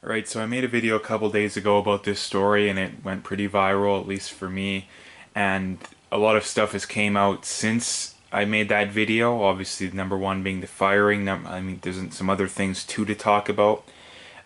Alright, so I made a video a couple days ago about this story and it went pretty viral, at least for me. And a lot of stuff has came out since I made that video. Obviously, number one being the firing. I mean, there's some other things too to talk about.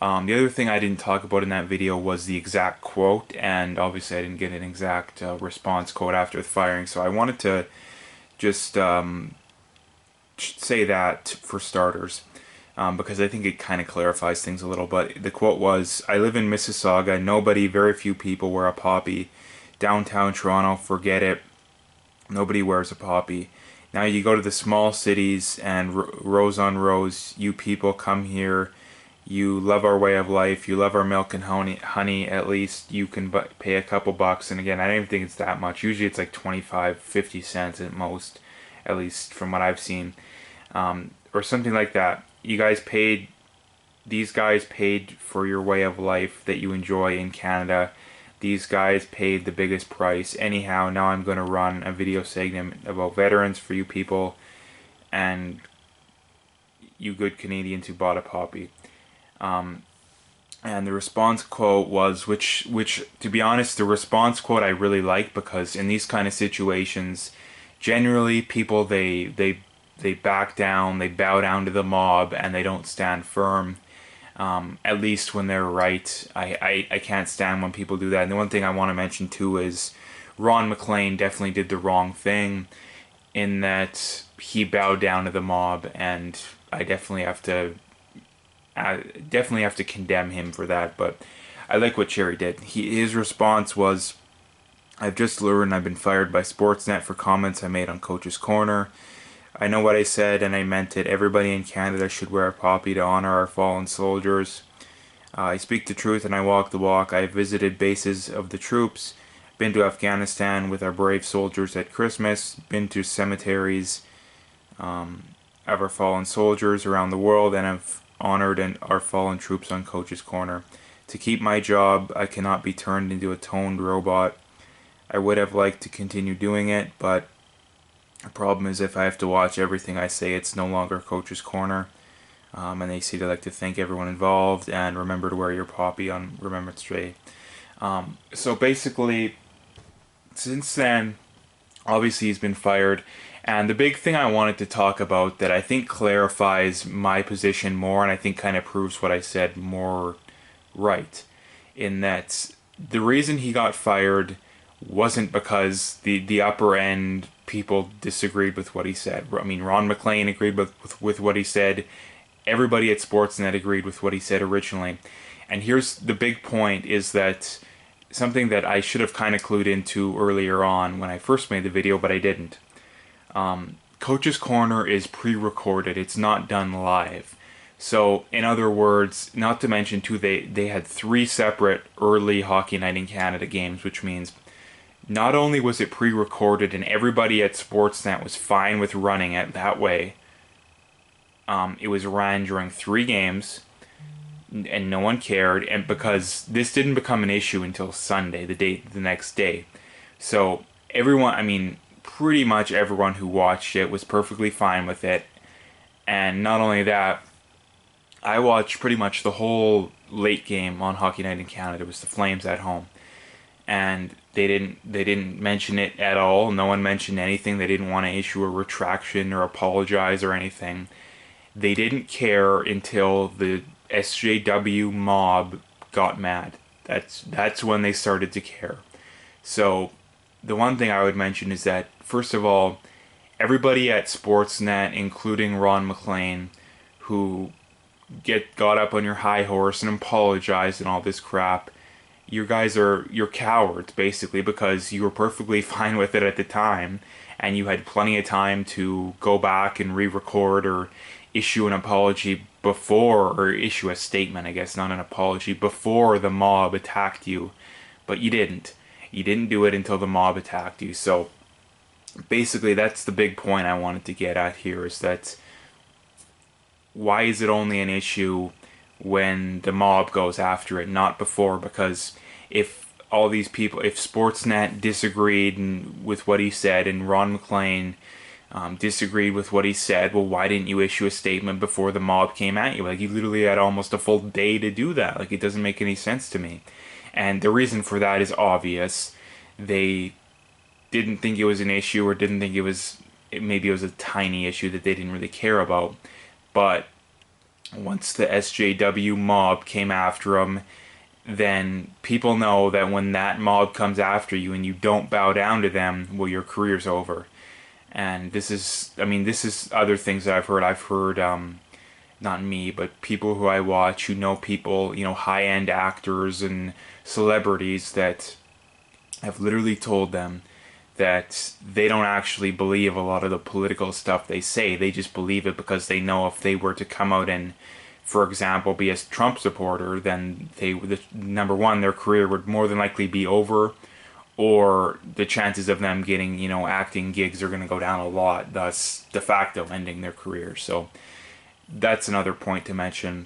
The other thing I didn't talk about in that video was the exact quote, and obviously I didn't get an exact response quote after the firing. So I wanted to just say that for starters, because I think it kind of clarifies things a little. But the quote was, "I live in Mississauga. Nobody, very few people wear a poppy. Downtown Toronto, forget it. Nobody wears a poppy. Now you go to the small cities and rows on rows, you people come here. You love our way of life. You love our milk and honey. At least you can pay a couple bucks." And again, I don't even think it's that much. Usually it's like 25, 50 cents at most, at least from what I've seen, or something like that. These guys paid for your way of life that you enjoy in Canada. These guys paid the biggest price. Anyhow, now I'm going to run a video segment about veterans for you people and you good Canadians who bought a poppy. And the response quote was, which to be honest, the response quote I really like, because in these kind of situations, generally people they back down, they bow down to the mob, and they don't stand firm. At least when they're right. I can't stand when people do that. And the one thing I want to mention too is Ron MacLean definitely did the wrong thing in that he bowed down to the mob, and I definitely have to condemn him for that. But I like what Cherry did. His response was, "I've just learned I've been fired by Sportsnet for comments I made on Coach's Corner. I know what I said and I meant it. Everybody in Canada should wear a poppy to honor our fallen soldiers. I speak the truth and I walk the walk. I have visited bases of the troops, been to Afghanistan with our brave soldiers at Christmas, been to cemeteries of our fallen soldiers around the world, and have honored our fallen troops on Coach's Corner. To keep my job, I cannot be turned into a toned robot. I would have liked to continue doing it, but the problem is if I have to watch everything I say, it's no longer Coach's Corner." And they say they like to thank everyone involved and remember to wear your poppy on Remembrance Day. So basically, since then, obviously he's been fired. And the big thing I wanted to talk about that I think clarifies my position more, and I think kind of proves what I said more right, in that the reason he got fired wasn't because the upper end people disagreed with what he said. I mean, Ron MacLean agreed with what he said. Everybody at Sportsnet agreed with what he said originally. And here's the big point, is that something that I should have kind of clued into earlier on when I first made the video, but I didn't. Coach's Corner is pre-recorded. It's not done live. So, in other words, not to mention too, they had 3 separate early Hockey Night in Canada games, which means not only was it pre-recorded and everybody at Sportsnet was fine with running it that way, it was ran during 3 games, and no one cared, and because this didn't become an issue until Sunday, the next day. So everyone, I mean, pretty much everyone who watched it was perfectly fine with it. And not only that, I watched pretty much the whole late game on Hockey Night in Canada. It was the Flames at home, and they didn't mention it at all. No one mentioned anything. They didn't want to issue a retraction or apologize or anything. They didn't care until the SJW mob got mad. That's when they started to care. So the one thing I would mention is that, first of all, everybody at Sportsnet, including Ron MacLean, who got up on your high horse and apologized and all this crap, you're cowards basically, because you were perfectly fine with it at the time, and you had plenty of time to go back and re-record or issue an apology before, or issue a statement, I guess, not an apology, before the mob attacked you. But you didn't. You didn't do it until the mob attacked you. So basically that's the big point I wanted to get at here, is that why is it only an issue when the mob goes after it, not before? Because if all these people, if Sportsnet disagreed with what he said, and Ron MacLean disagreed with what he said. Well, why didn't you issue a statement before the mob came at you? Like, you literally had almost a full day to do that. Like, it doesn't make any sense to me. And the reason for that is obvious. They didn't think it was an issue, or didn't think maybe it was a tiny issue that they didn't really care about. But once the SJW mob came after him, then people know that when that mob comes after you and you don't bow down to them, well, your career's over. And this is other things that I've heard. Not me, but people who I watch who know people, high-end actors and celebrities that have literally told them that they don't actually believe a lot of the political stuff they say. They just believe it because they know if they were to come out and, for example, be a Trump supporter, then number one, their career would more than likely be over, or the chances of them getting, acting gigs are going to go down a lot, thus de facto ending their career. So that's another point to mention.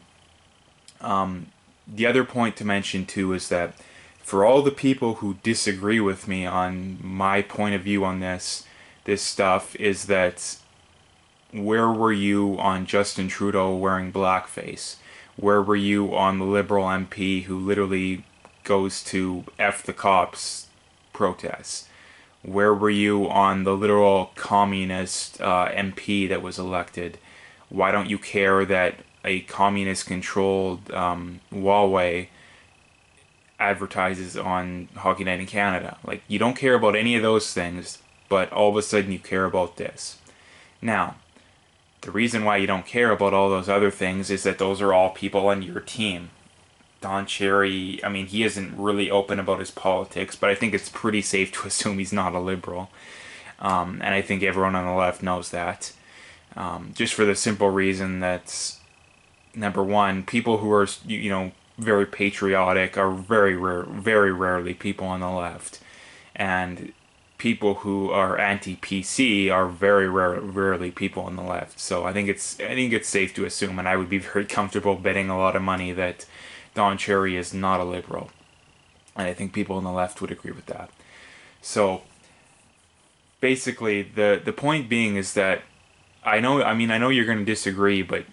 The other point to mention too is that for all the people who disagree with me on my point of view on this stuff, is that where were you on Justin Trudeau wearing blackface? Where were you on the Liberal MP who literally goes to F the cops protests? Where were you on the literal communist MP that was elected? Why don't you care that a communist-controlled Huawei advertises on Hockey Night in Canada? Like, you don't care about any of those things, but all of a sudden you care about this. Now, the reason why you don't care about all those other things is that those are all people on your team. Don Cherry, he isn't really open about his politics, but I think it's pretty safe to assume he's not a liberal. And I think everyone on the left knows that. Just for the simple reason that, number one, people who are, very patriotic are very rarely people on the left. And people who are anti-PC are very rarely people on the left. So I think it's safe to assume, and I would be very comfortable betting a lot of money that Don Cherry is not a liberal. And I think people on the left would agree with that. So basically the point being is that I know you're going to disagree, but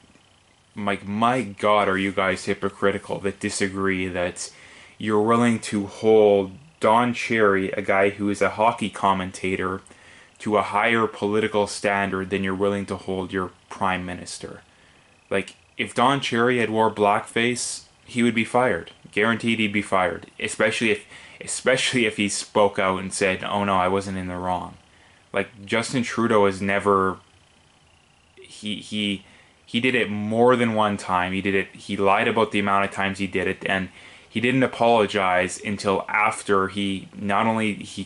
my God, are you guys hypocritical that disagree that you're willing to hold Don Cherry, a guy who is a hockey commentator, to a higher political standard than you're willing to hold your prime minister. Like, if Don Cherry had wore blackface, he would be fired. Guaranteed he'd be fired. Especially if he spoke out and said, "Oh no, I wasn't in the wrong." Like, Justin Trudeau has never... He did it more than one time. He lied about the amount of times he did it, and he didn't apologize until after he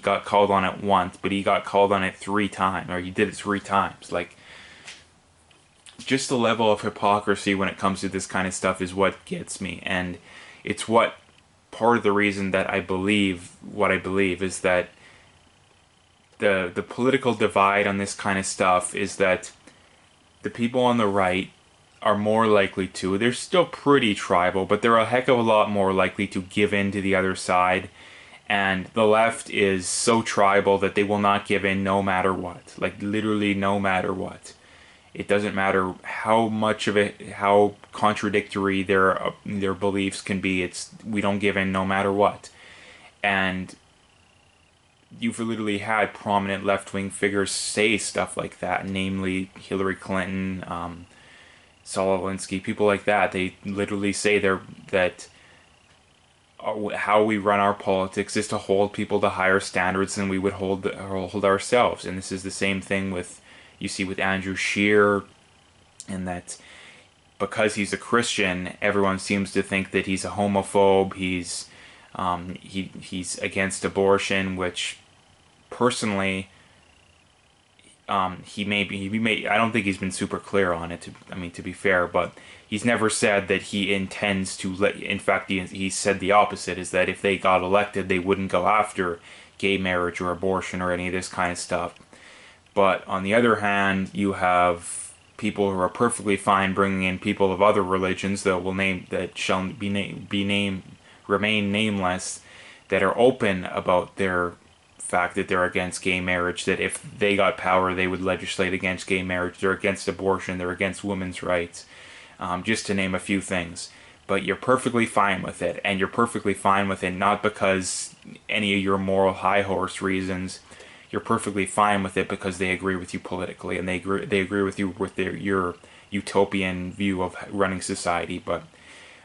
got called on it once, but he got called on it 3 times, or he did it 3 times. Like, just the level of hypocrisy when it comes to this kind of stuff is what gets me, and it's part of the reason that I believe what I believe is that the political divide on this kind of stuff is that the people on the right are more likely to, they're still pretty tribal, but they're a heck of a lot more likely to give in to the other side. And the left is so tribal that they will not give in no matter what. Like, literally no matter what. It doesn't matter how contradictory their beliefs can be. We don't give in no matter what. And you've literally had prominent left-wing figures say stuff like that, namely Hillary Clinton, Saul Alinsky, people like that. They literally say that how we run our politics is to hold people to higher standards than we would hold ourselves. And this is the same thing you see with Andrew Scheer, and that because he's a Christian, everyone seems to think that he's a homophobe. He's against abortion, which personally, he may. I don't think he's been super clear on it. To be fair, but he's never said that he intends to let. In fact, he said the opposite: is that if they got elected, they wouldn't go after gay marriage or abortion or any of this kind of stuff. But on the other hand, you have people who are perfectly fine bringing in people of other religions that shall remain nameless, that are open about their fact that they're against gay marriage, that if they got power, they would legislate against gay marriage. They're against abortion. They're against women's rights, just to name a few things. But you're perfectly fine with it, and you're perfectly fine with it not because any of your moral high horse reasons. You're perfectly fine with it because they agree with you politically, and they agree with you with your utopian view of running society. But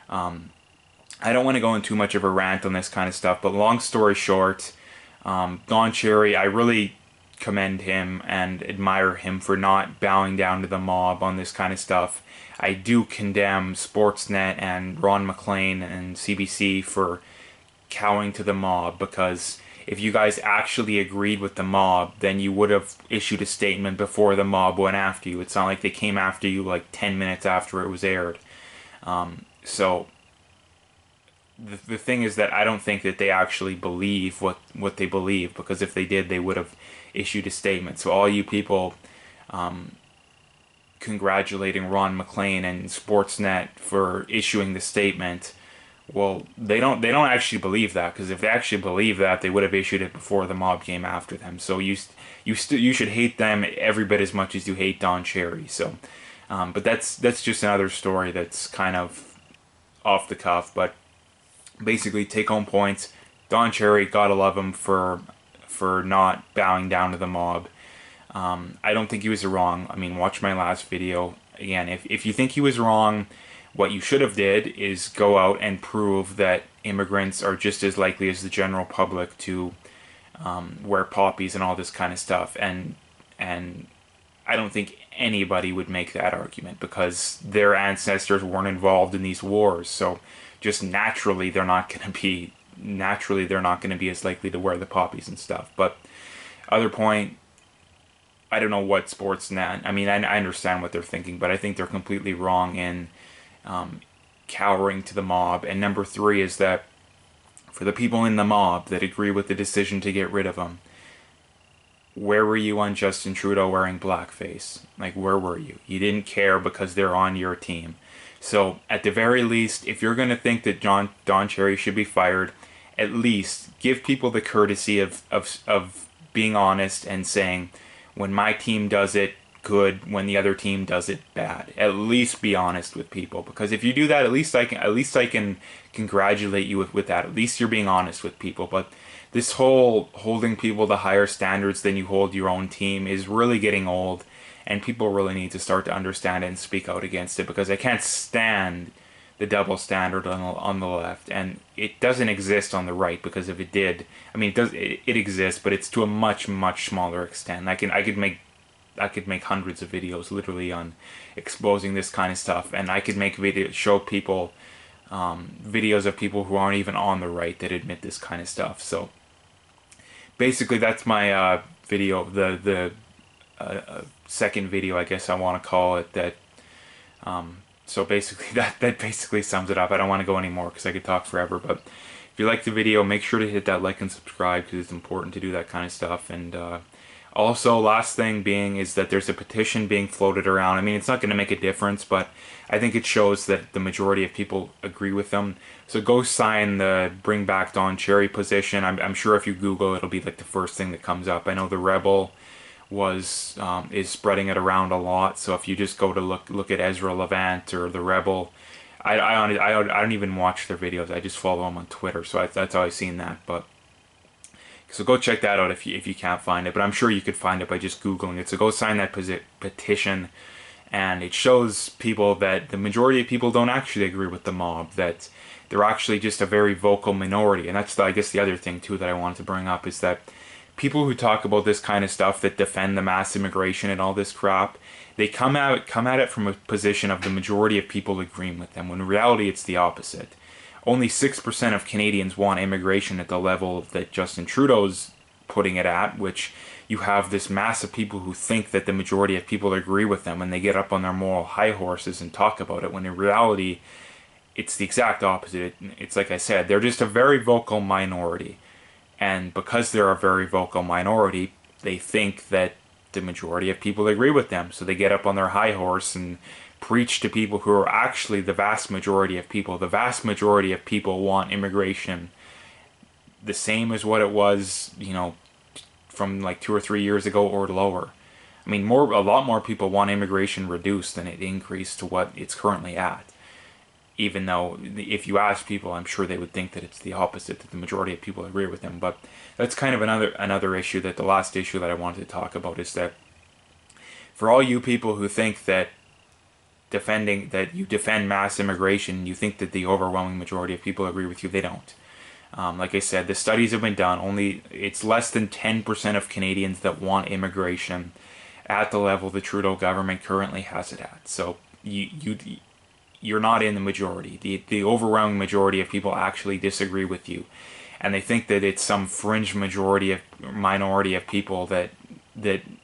I don't want to go into too much of a rant on this kind of stuff, but long story short, Don Cherry, I really commend him and admire him for not bowing down to the mob on this kind of stuff. I do condemn Sportsnet and Ron MacLean and CBC for cowing to the mob, because if you guys actually agreed with the mob, then you would have issued a statement before the mob went after you. It's not like they came after you like 10 minutes after it was aired. So the thing is that I don't think that they actually believe what they believe, because if they did, they would have issued a statement. So all you people congratulating Ron MacLean and Sportsnet for issuing the statement, well, they don't actually believe that, because if they actually believe that, they would have issued it before the mob came after them. So you should hate them every bit as much as you hate Don Cherry. So, but that's just another story that's kind of off the cuff. But basically, take home points. Don Cherry, gotta love him for not bowing down to the mob. I don't think he was wrong. I mean, watch my last video. Again, if you think he was wrong, what you should have did is go out and prove that immigrants are just as likely as the general public to wear poppies and all this kind of stuff. And I don't think anybody would make that argument, because their ancestors weren't involved in these wars. So just naturally they're not going to be as likely to wear the poppies and stuff. But other point, I don't know what Sportsnet, I mean, I understand what they're thinking, but I think they're completely wrong in cowering to the mob. And number three is that for the people in the mob that agree with the decision to get rid of him, where were you on Justin Trudeau wearing blackface? Like, where were you? You didn't care because they're on your team. So at the very least, if you're going to think that Don Cherry should be fired, at least give people the courtesy of being honest and saying, when my team does it, good. When the other team does it, bad. At least be honest with people, because if you do that, at least I can congratulate you with that. At least you're being honest with people. But this whole holding people to higher standards than you hold your own team is really getting old, and people really need to start to understand it and speak out against it, because I can't stand the double standard on the left, and it doesn't exist on the right, because if it did, I mean, it exists, but it's to a much smaller extent. I could make hundreds of videos literally on exposing this kind of stuff, and I could make show people videos of people who aren't even on the right that admit this kind of stuff. So basically that's my video, the second video, I guess I want to call it, that so basically that basically sums it up. I don't want to go anymore because I could talk forever, but if you like the video, make sure to hit that like and subscribe, because it's important to do that kind of stuff. And also, last thing being is that there's a petition being floated around. I mean, it's not going to make a difference, but I think it shows that the majority of people agree with them. So go sign the Bring Back Don Cherry petition. I'm sure if you Google, it'll be like the first thing that comes up. I know the Rebel is spreading it around a lot. So if you just go to look at Ezra Levant or the Rebel, I don't even watch their videos. I just follow them on Twitter. So that's how I've seen that. But so go check that out if you can't find it. But I'm sure you could find it by just Googling it. So go sign that petition. And it shows people that the majority of people don't actually agree with the mob, that they're actually just a very vocal minority. And that's, I guess, the other thing, too, that I wanted to bring up, is that people who talk about this kind of stuff, that defend the mass immigration and all this crap, they come at it from a position of the majority of people agreeing with them, when in reality it's the opposite. Only 6% of Canadians want immigration at the level that Justin Trudeau's putting it at, which you have this mass of people who think that the majority of people agree with them, and they get up on their moral high horses and talk about it, when in reality it's the exact opposite. It's like I said, they're just a very vocal minority. And because they're a very vocal minority, they think that the majority of people agree with them. So they get up on their high horse and preach to people who are actually the vast majority of people. The vast majority of people want immigration the same as what it was, from like 2 or 3 years ago or lower. I mean, a lot more people want immigration reduced than it increased to what it's currently at. Even though, if you ask people, I'm sure they would think that it's the opposite, that the majority of people agree with them. But that's kind of another issue. That the last issue that I wanted to talk about is that for all you people who think that you defend mass immigration, you think that the overwhelming majority of people agree with you. They don't. Like I said, the studies have been done. It's less than 10% of Canadians that want immigration at the level the Trudeau government currently has it at. So you're not in the majority. The overwhelming majority of people actually disagree with you, and they think that it's some fringe minority of people that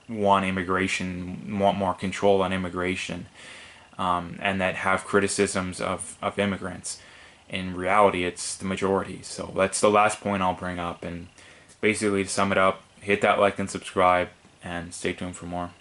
want immigration, want more control on immigration, and that have criticisms of immigrants. In reality, it's the majority. So that's the last point I'll bring up. And basically, to sum it up, hit that like and subscribe, and stay tuned for more.